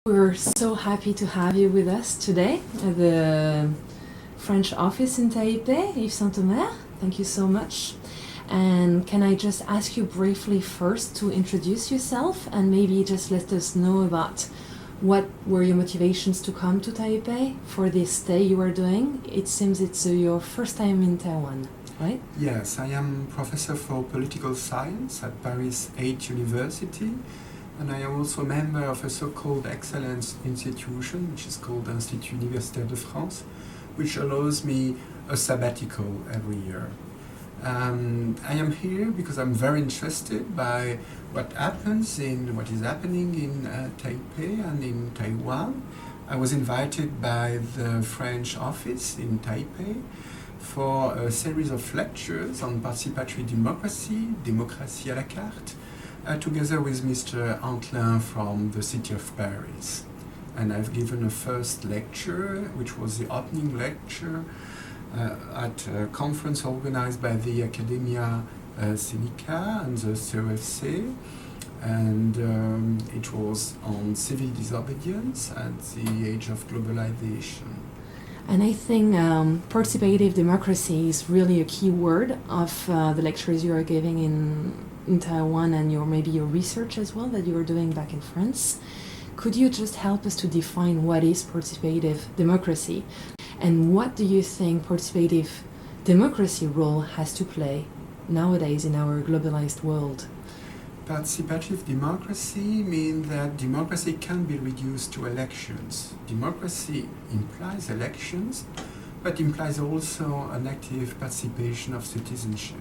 We're so happy to have you with us today at the French office in Taipei, Yves Sintomer. Thank you so much. And can I just ask you briefly first to introduce yourself and maybe just let us know about what were your motivations to come to Taipei for this stay you are doing? It seems it's your first time in Taiwan, right? Yes, I am professor for political science at Paris 8 University. And I am also a member of a so-called excellence institution, which is called Institut Universitaire de France, which allows me a sabbatical every year. I am here because I'm very interested by what is happening in Taipei and in Taiwan. I was invited by the French office in Taipei for a series of lectures on participatory democracy, Démocratie à la carte, together with Mr. Antlin from the city of Paris. And I've given a first lecture, which was the opening lecture at a conference organized by the Academia Sinica and the COFC. And it was on civil disobedience at the age of globalization. And I think participative democracy is really a key word of the lectures you are giving in Taiwan and maybe your research as well that you are doing back in France. Could you just help us to define what is participative democracy and what do you think participative democracy role has to play nowadays in our globalized world? Participative democracy means that democracy can be reduced to elections. Democracy implies elections, but implies also an active participation of citizenship.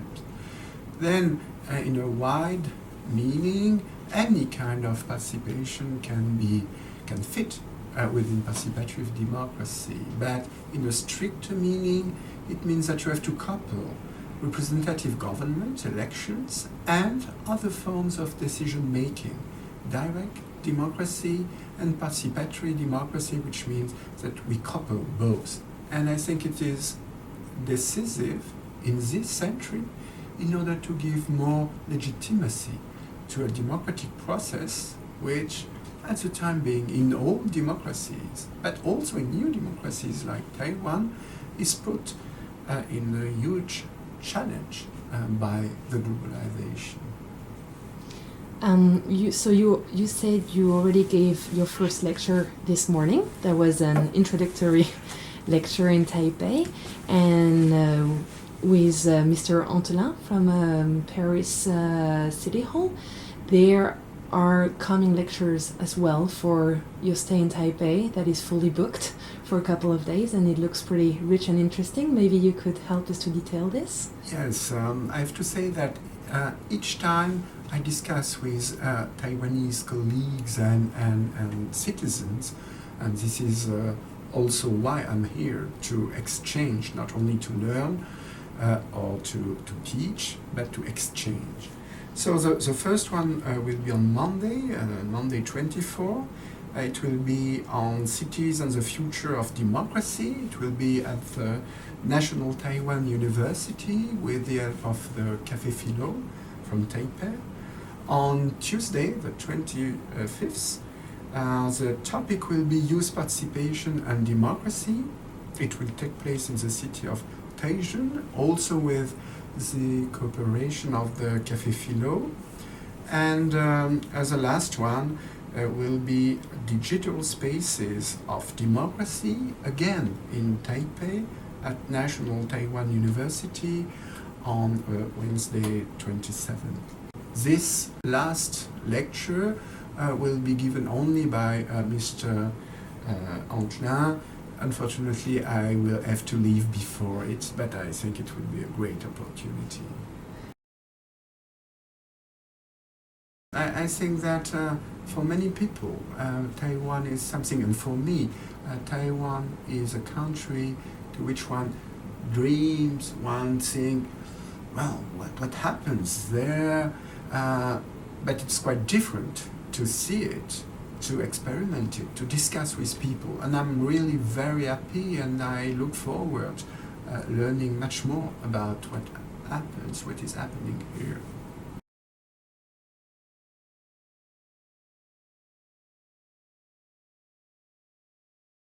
Then, in a wide meaning, any kind of participation can fit within participative democracy. But in a stricter meaning, it means that you have to couple representative government, elections, and other forms of decision-making, direct democracy and participatory democracy, which means that we couple both. And I think it is decisive in this century in order to give more legitimacy to a democratic process, which at the time being in all democracies, but also in new democracies like Taiwan, is put in a huge challenge by the globalization. You said you already gave your first lecture this morning. That was an introductory lecture in Taipei, and with Mr. Antlin from Paris City Hall. There are coming lectures as well for your stay in Taipei that is fully booked for a couple of days, and it looks pretty rich and interesting. Maybe you could help us to detail this? Yes, I have to say that each time I discuss with Taiwanese colleagues and citizens, and this is also why I'm here, to exchange, not only to learn or to teach, but to exchange. So the first one will be on Monday 24. It will be on cities and the future of democracy. It will be at the National Taiwan University with the help of the Café Philo from Taipei. On Tuesday, the 25th, the topic will be youth participation and democracy. It will take place in the city of Taichung, also with the cooperation of the Café Philo. And as a last one will be digital spaces of democracy, again in Taipei at National Taiwan University on Wednesday 27th. This last lecture will be given only by Mr. Antlin. Unfortunately, I will have to leave before it, but I think it would be a great opportunity. I think that for many people, Taiwan is something, and for me, Taiwan is a country to which one dreams, one thinks, well, what happens there? But it's quite different to see it, to experiment it, to discuss with people. And I'm really very happy, and I look forward learning much more about what is happening here.